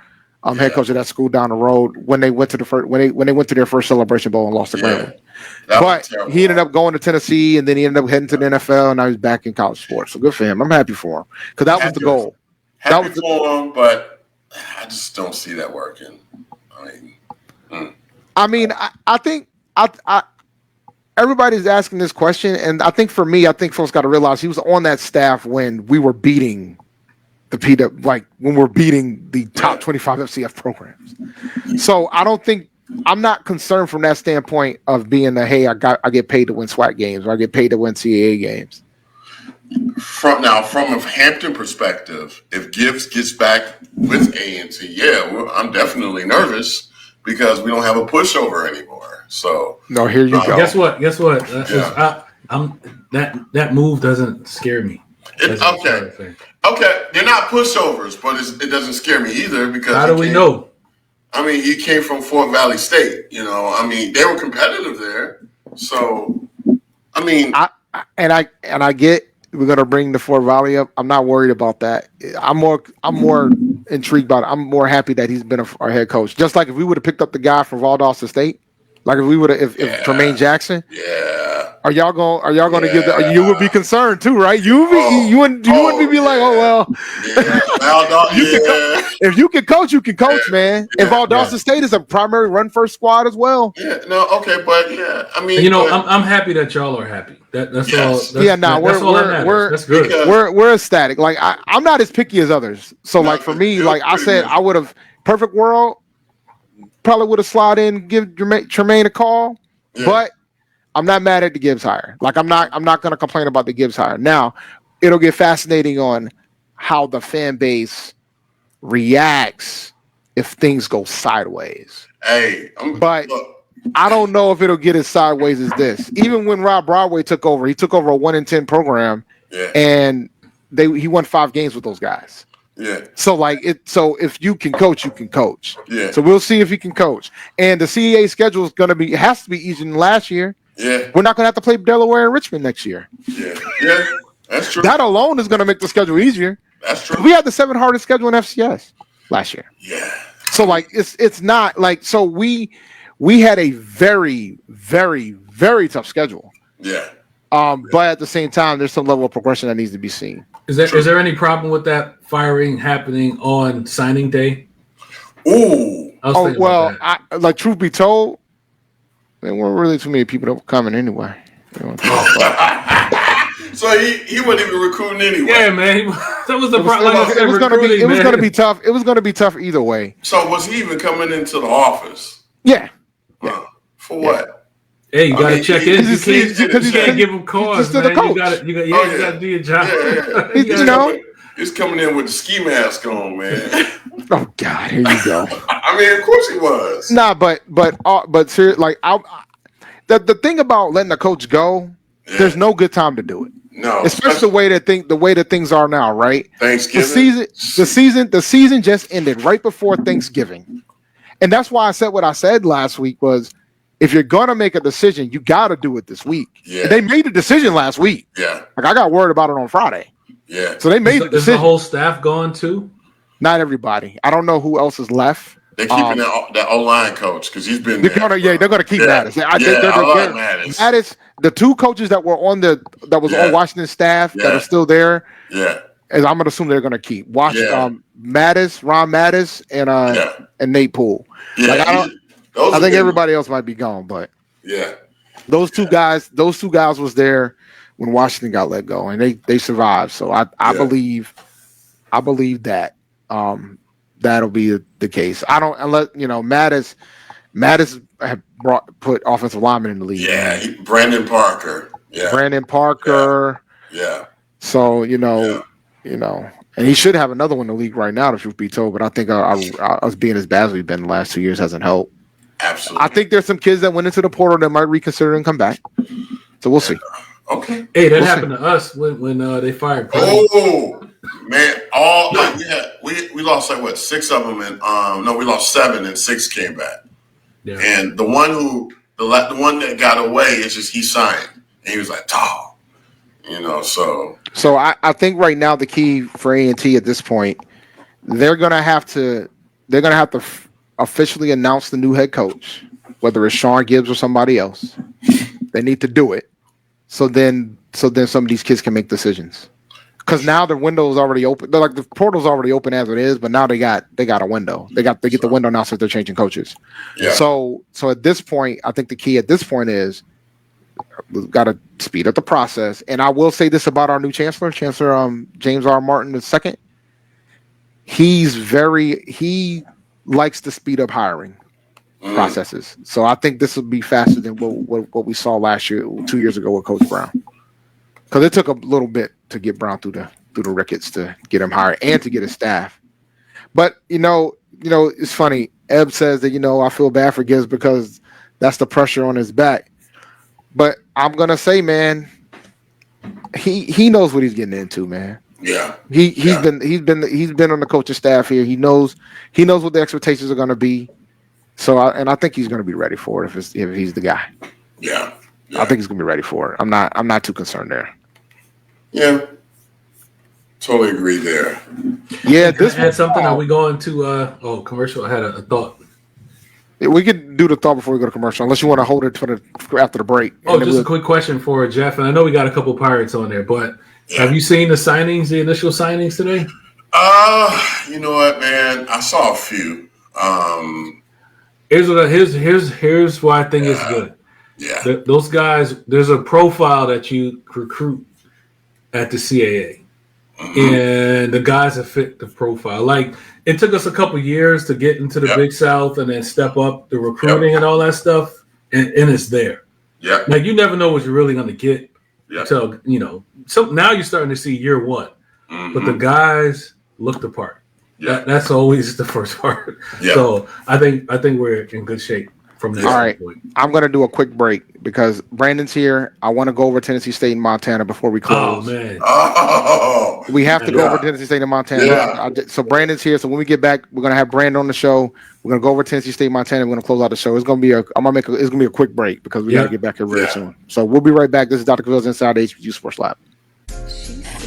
head coach of that school down the road when they went to when they went to their first Celebration Bowl and lost to Grambling. But he ended up going to Tennessee, and then he ended up heading to the NFL, and now he's back in college sports. So good for him. I'm happy for him because that was the goal. Happy for him, but I just don't see that working. I think everybody's asking this question, and I think for me, folks got to realize he was on that staff when we were beating the when we're beating the top 25 FCF programs. So I'm not concerned from that standpoint of being I get paid to win SWAC games or I get paid to win CAA games. From a Hampton perspective, if Gibbs gets back with A&T, I'm definitely nervous because we don't have a pushover anymore. So no, here you go. Guess what? That move doesn't scare me. Okay, they're not pushovers, but it doesn't scare me either because how do we know? I mean, he came from Fort Valley State. I mean, they were competitive there. So, I mean, I get we're gonna bring the Fort Valley up. I'm not worried about that. I'm more intrigued by it. I'm more happy that he's been our head coach. Just like if we would have picked up the guy from Valdosta State. Like if we would have, if Tremaine Jackson, are y'all gonna give that? You would be concerned too, right? You wouldn't be like, oh well. If you can coach, you can coach, man. And Valdosta State is a primary run first squad as well. Yeah, no, okay, but yeah, I mean, you know, I'm happy that y'all are happy. That's all. That's, that's good. We're ecstatic. Like I'm not as picky as others. So like for me, like I said, I would have perfect world. Probably would have slid in, give Tremaine a call, but I'm not mad at the Gibbs hire. Like I'm not going to complain about the Gibbs hire. Now it'll get fascinating on how the fan base reacts if things go sideways. But I don't know if it'll get as sideways as this. Even when Rob Broadway took over, he took over a 1-10 program, and he won 5 games with those guys. Yeah. So if you can coach, you can coach. Yeah. So we'll see if he can coach. And the CEA schedule is going to has to be easier than last year. Yeah. We're not going to have to play Delaware and Richmond next year. Yeah. Yeah. That's true. That alone is going to make the schedule easier. That's true. We had the 7th hardest schedule in FCS last year. Yeah. So like it's not like so we had a very, very, very tough schedule. Yeah. But at the same time, there's some level of progression that needs to be seen. Is there any problem with that firing happening on signing day? Ooh. Like truth be told, there weren't really too many people that were coming anyway. So he wasn't even recruiting anyway. Yeah, man. That was the problem. It was going to be tough. It was going to be tough either way. So was he even coming into the office? Yeah. For what? Hey, you got to check in. You can't give him cause, man. You got to do your job. He's coming in with the ski mask on, man. Oh God, here you go. I mean, of course he was. Nah, but seriously, like the thing about letting the coach go, there's no good time to do it. No, especially the way that things are now, right? Thanksgiving. The season just ended right before Thanksgiving, and that's why I said what I said last week was, if you're gonna make a decision, you got to do it this week. Yeah, and they made the decision last week. Yeah, like I got worried about it on Friday. Yeah, so they made the decision. Is the whole staff gone too? Not everybody. I don't know who else is left. They're keeping that O-line coach because he's been. They're gonna keep Mattis. Mattis, the 2 coaches that were on on Washington staff that are still there. Yeah, and I'm gonna assume they're gonna keep Mattis, Ron Mattis, and Nate Poole. Yeah, I think everybody else might be gone, but those two guys was there when Washington got let go, and they survived. So I believe that that'll be the case. I don't unless Mattis have put offensive linemen in the league. Yeah, Brandon Parker. Yeah. So and he should have another one in the league right now, the truth be told. But I think us being as bad as we've been the last 2 years hasn't helped. Absolutely. I think there's some kids that went into the portal that might reconsider and come back. So we'll see. Okay. Hey, that happened to us when they fired. Oh man! We lost like 6 of them, and we lost 7, and 6 came back. Yeah. And the one that got away is just he signed, and he was like, "Oh," So I think right now the key for A&T at this point, they're gonna have to officially announce the new head coach, whether it's Sean Gibbs or somebody else. They need to do it. So then some of these kids can make decisions. Because now the window is already open. They're like the portal's already open as it is, but now they got a window. They get the window now since they're changing coaches. Yeah. So at this point, I think the key at this point is we've got to speed up the process. And I will say this about our new Chancellor James R. Martin II. He likes to speed up hiring processes. So I think this will be faster than what we saw last year, 2 years ago with Coach Brown. Because it took a little bit to get Brown through the rickets to get him hired and to get his staff. But it's funny. Ebb says that I feel bad for Gibbs because that's the pressure on his back. But I'm gonna say, man, he knows what he's getting into, man. Yeah. He's been on the coaching staff here. He knows what the expectations are gonna be. So I think he's gonna be ready for it if he's the guy. Yeah. I think he's gonna be ready for it. I'm not too concerned there. Yeah. Totally agree there. Yeah, this had something. Are we going to commercial? I had a thought. We could do the thought before we go to commercial, unless you want to hold it for after the break. Just a quick question for Jeff, and I know we got a couple Pirates on there, but have you seen the initial signings today? You know what, man? I saw a few. Here's why I think it's good. Yeah. Those guys, there's a profile that you recruit at the CAA. And the guys that fit the profile. Like, it took us a couple years to get into the Big South and then step up the recruiting and all that stuff, and it's there. Yeah. Like, you never know what you're really going to get until, so now you're starting to see year one. But the guys look the part. Yeah. That's always the first part. Yeah. So I think we're in good shape from that standpoint. I'm going to do a quick break because Brandon's here. I want to go over Tennessee State and Montana before we close. Oh, man. We have to go over Tennessee State and Montana. Yeah. So Brandon's here. So when we get back, we're going to have Brandon on the show. We're going to go over Tennessee State, Montana. We're going to close out the show. It's going to be a quick break because we got to get back here really soon. So we'll be right back. This is Dr. CAVIL'S Inside the HBCU Sports Lab.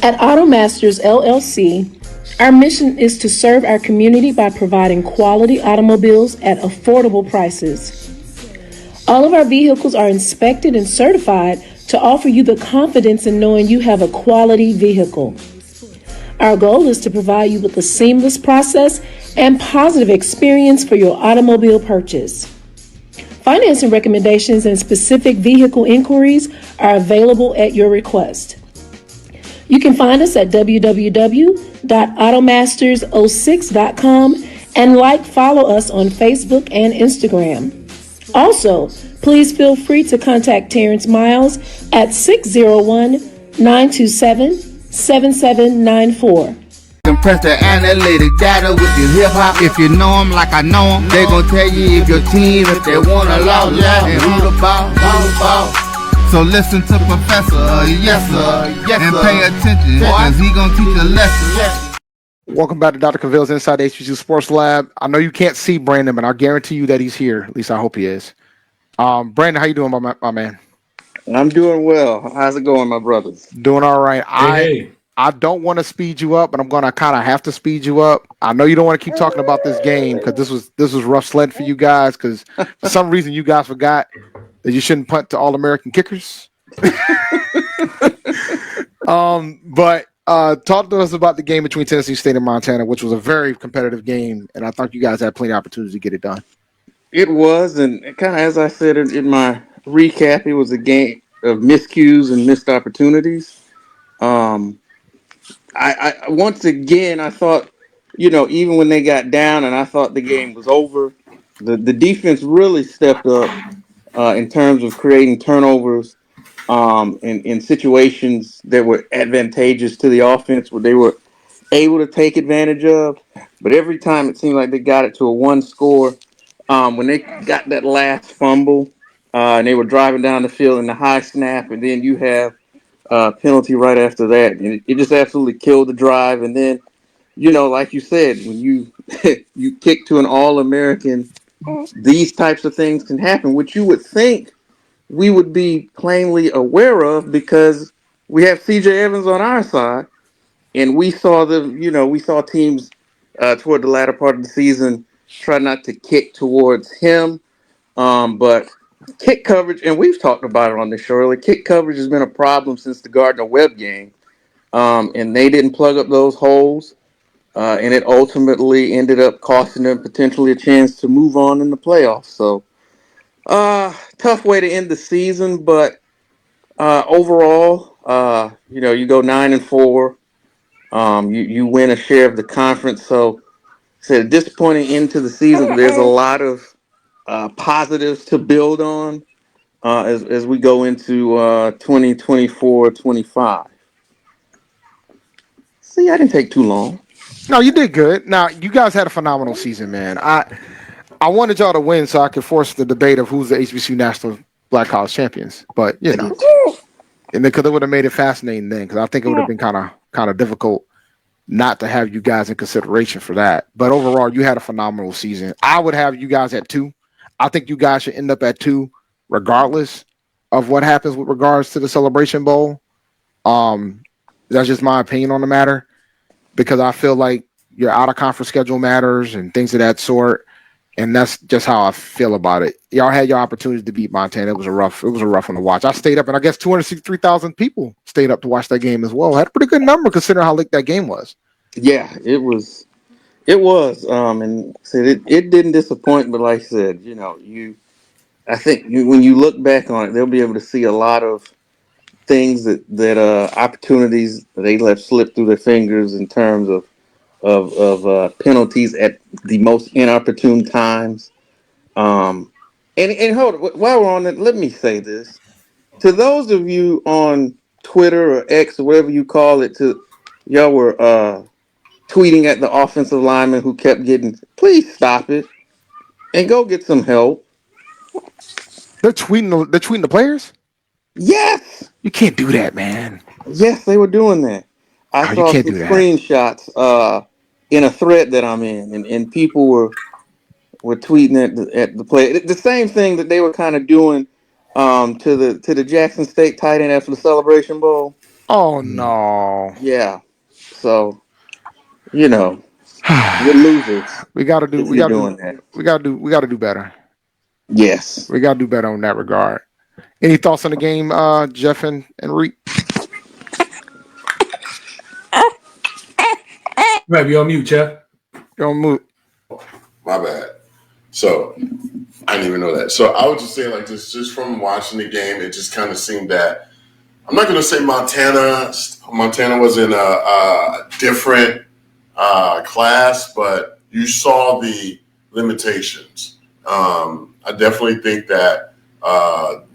At Automasters LLC, our mission is to serve our community by providing quality automobiles at affordable prices. All of our vehicles are inspected and certified to offer you the confidence in knowing you have a quality vehicle. Our goal is to provide you with a seamless process and positive experience for your automobile purchase. Financing recommendations and specific vehicle inquiries are available at your request. You can find us at www.automasters06.com and follow us on Facebook and Instagram. Also, please feel free to contact Terrence Miles at 601-927-7794. Compress the analytic data with your hip hop. If you know them like I know them, they gon' tell you if your team, if they wanna lose, and who the ball. So listen to Professor, yes sir, and pay attention, cause he gon' teach a lesson. Welcome back to Dr. CAVIL'S Inside the HBCU Sports Lab. I know you can't see Brandon, but I guarantee you that he's here. At least I hope he is. Brandon, how you doing, my man? I'm doing well. How's it going, my brothers? Doing all right. Hey. I don't want to speed you up, but I'm going to kind of have to speed you up. I know you don't want to keep talking about this game because this was rough sledding for you guys because for some reason you guys forgot that you shouldn't punt to All-American kickers. But talk to us about the game between Tennessee State and Montana, which was a very competitive game, and I thought you guys had plenty of opportunities to get it done. It was, and kind of as I said in my recap, it was a game of miscues and missed opportunities. I once again, I thought, even when they got down and I thought the game was over, the defense really stepped up in terms of creating turnovers in situations that were advantageous to the offense, where they were able to take advantage of. But every time it seemed like they got it to a one score, when they got that last fumble and they were driving down the field in the high snap, and then you have penalty right after that, and it just absolutely killed the drive. And then, like you said, when you you kick to an All-American, these types of things can happen, which you would think we would be plainly aware of because we have CJ Evans on our side, and we saw teams toward the latter part of the season try not to kick towards him, but kick coverage, and we've talked about it on this show earlier, kick coverage has been a problem since the Gardner-Webb game, and they didn't plug up those holes, and it ultimately ended up costing them potentially a chance to move on in the playoffs. So, tough way to end the season, but overall, you go 9-4, you win a share of the conference. So, it's a disappointing end to the season, but there's a lot of positives to build on as we go into 2024-25. See, I didn't take too long. No, you did good. Now, you guys had a phenomenal season, man. I wanted y'all to win so I could force the debate of who's the HBCU National Black College Champions. But, and because it would have made it fascinating then, because I think it would have been kind of difficult not to have you guys in consideration for that. But overall, you had a phenomenal season. I would have you guys at 2. I think you guys should end up at 2, regardless of what happens with regards to the Celebration Bowl. That's just my opinion on the matter, because I feel like your out-of-conference schedule matters and things of that sort, and that's just how I feel about it. Y'all had your opportunity to beat Montana. It was a rough one to watch. I stayed up, and I guess 263,000 people stayed up to watch that game as well. Had a pretty good number considering how late that game was. Yeah, it was. It was. And said it didn't disappoint, but like I said, I think when you look back on it, they'll be able to see a lot of things that opportunities they let slip through their fingers in terms of penalties at the most inopportune times. And hold on, while we're on it, let me say this to those of you on Twitter or X or whatever you call it. To y'all were tweeting at the offensive lineman who kept getting. Please stop it and go get some help. They're tweeting. They're tweeting the players. Yes. You can't do that, man. Yes, they were doing that. I Oh, you saw can't some do that. screenshots in a thread that I'm in, and people were tweeting at the play. The same thing that they were kind of doing to the Jackson State tight end after the Celebration Bowl. Oh no. Yeah. So, we're losers. We gotta do. If We you're gotta doing do. that. We gotta do. We gotta do better. Yes. We gotta do better on that regard. Any thoughts on the game, Jeff and Reek? Right, be on mute, Jeff. You're on mute. My bad. So I didn't even know that. So I would just say like this, just from watching the game, it just kind of seemed that I'm not going to say Montana was in a different class, but you saw the limitations. I definitely think that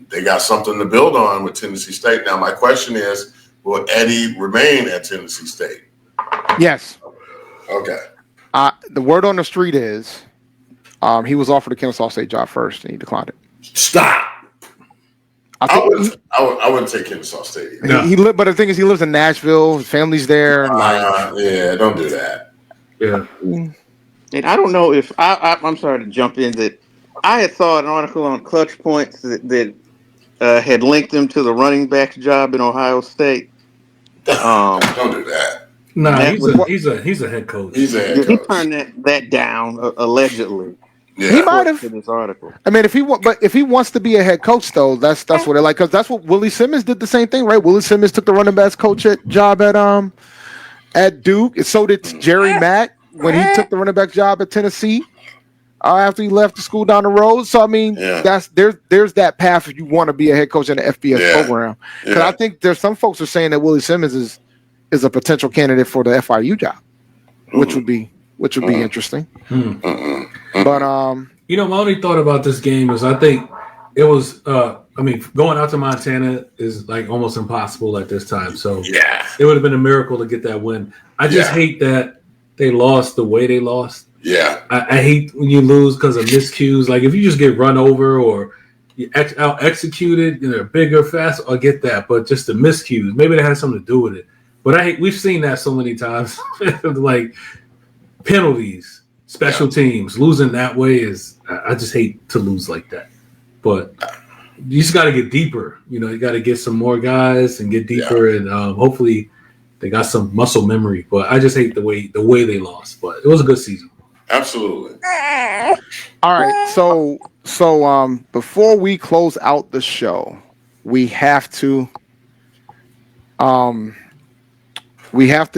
they got something to build on with Tennessee State. Now, my question is, will Eddie remain at Tennessee State? Yes. Okay. The word on the street is he was offered a Kennesaw State job first, and he declined it. Stop. I wouldn't take Kennesaw State. No. He lived, but the thing is, he lives in Nashville. His family's there. Yeah, don't do that. Yeah. And I don't know if I'm sorry to jump in that I had saw an article on Clutch Points that had linked him to the running back job in Ohio State. Don't do that. No, he's a head coach. He's a head coach. He turned that down allegedly. Yeah. He might have. In this article. I mean, if he wants to be a head coach, though, that's what they like, because that's what Willie Simmons did the same thing, right? Willie Simmons took the running backs coach job at Duke. So did Jerry Mack when he took the running back job at Tennessee after he left the school down the road. So I mean, there's that path if you want to be a head coach in the FBS program. Because I think there's some folks are saying that Willie Simmons is a potential candidate for the FIU job, which would be interesting. But my only thought about this game is I think it was going out to Montana is like almost impossible at this time. So it would have been a miracle to get that win. I just hate that they lost the way they lost. Yeah. I hate when you lose because of miscues. Like if you just get run over or you out executed, they're bigger, fast, I get that. But just the miscues, maybe that has something to do with it. But we've seen that so many times. Like penalties, special teams, losing that way I just hate to lose like that. But you just got to get deeper. You got to get some more guys and get deeper, and hopefully they got some muscle memory. But I just hate the way they lost. But it was a good season. Absolutely. All right, so before we close out the show, we have to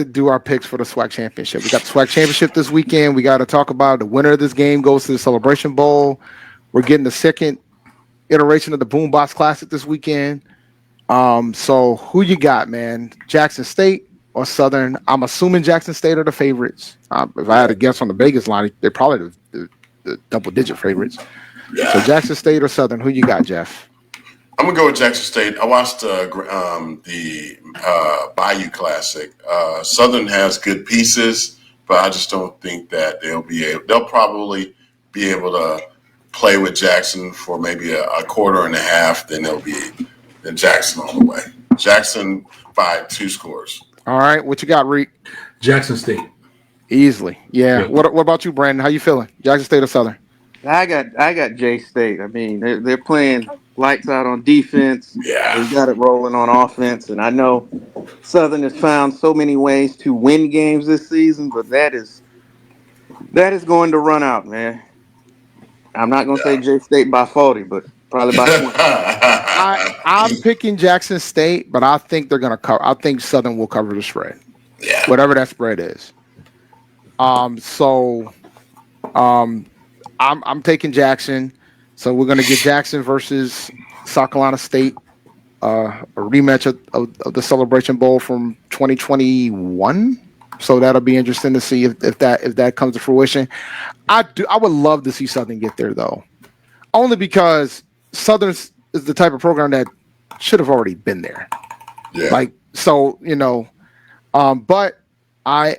do our picks for the SWAC championship. We got the SWAC championship this weekend. We got to talk about the winner of this game goes to the Celebration Bowl. We're getting the second iteration of the Boombox Classic this weekend. So who you got, man? Jackson State or Southern? I'm assuming Jackson State are the favorites. If I had to guess on the Vegas line, they're probably the double-digit favorites. Yeah. So Jackson State or Southern? Who you got, Jeff? I'm gonna go with Jackson State. I watched the Bayou Classic. Southern has good pieces, but I just don't think that they'll probably be able to play with Jackson for maybe a quarter and a half. Then Jackson all the way. Jackson by 2 scores. All right, what you got, Reek? Jackson State. Easily, yeah. What about you, Brandon? How you feeling? Jackson State or Southern? I got J State. I mean, they're playing lights out on defense. Yeah, they got it rolling on offense, and I know Southern has found so many ways to win games this season, but that is going to run out, man. I'm not going to say J State by 40, but probably by 20. I'm picking Jackson State, but I think they're going to cover. I think Southern will cover the spread. Yeah, whatever that spread is. So I'm taking Jackson. So we're gonna get Jackson versus South Carolina State, a rematch of the Celebration Bowl from 2021. So that'll be interesting to see if that comes to fruition. I would love to see Southern get there though, only because Southern is the type of program that should have already been there. Yeah. Like so, but I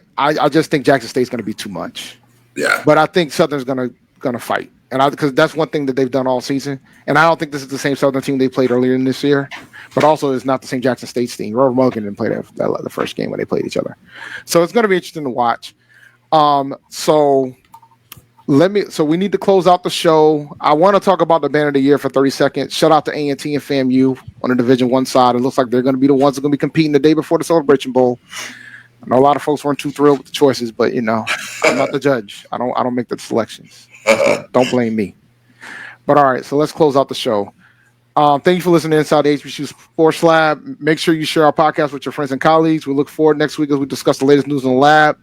just think Jackson State's going to be too much. Yeah. But I think Southern's going to fight, and because that's one thing that they've done all season. And I don't think this is the same Southern team they played earlier in this year, but also it's not the same Jackson State's team. Robert Mulligan didn't play the first game when they played each other, so it's going to be interesting to watch. So we need to close out the show. I want to talk about the banner of the year for 30 seconds. Shout out to A&T and FAMU on the Division I side. It looks like they're going to be the ones that are going to be competing the day before the Celebration Bowl. I know a lot of folks weren't too thrilled with the choices, but I'm not the judge. I don't make the selections. So don't blame me. But all right, so let's close out the show. Thank you for listening to Inside the HBCU Sports Lab. Make sure you share our podcast with your friends and colleagues. We look forward next week as we discuss the latest news in the lab.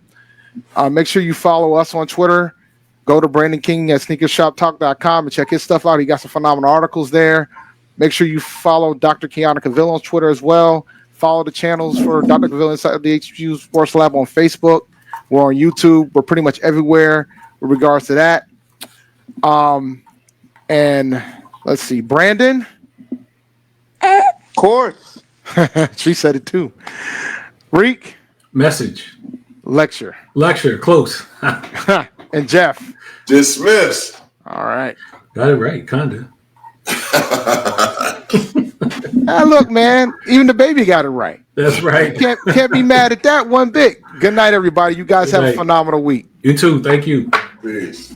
Make sure you follow us on Twitter. Go to Brandon King at sneakershoptalk.com and check his stuff out. He got some phenomenal articles there. Make sure you follow Dr. Kenyatta CAVIL'S on Twitter as well. Follow the channels for Dr. CAVIL'S Inside the HBCU Sports Lab on Facebook. We're on YouTube. We're pretty much everywhere with regards to that. And let's see, Brandon. Of course. She said it too. Reek. Message. Lecture. Close. And Jeff. Dismissed. All right. Got it right, kinda. Look, man, even the baby got it right. That's right. Can't be mad at that one bit. Good night, everybody. You guys have a phenomenal week. You too. Thank you. Peace.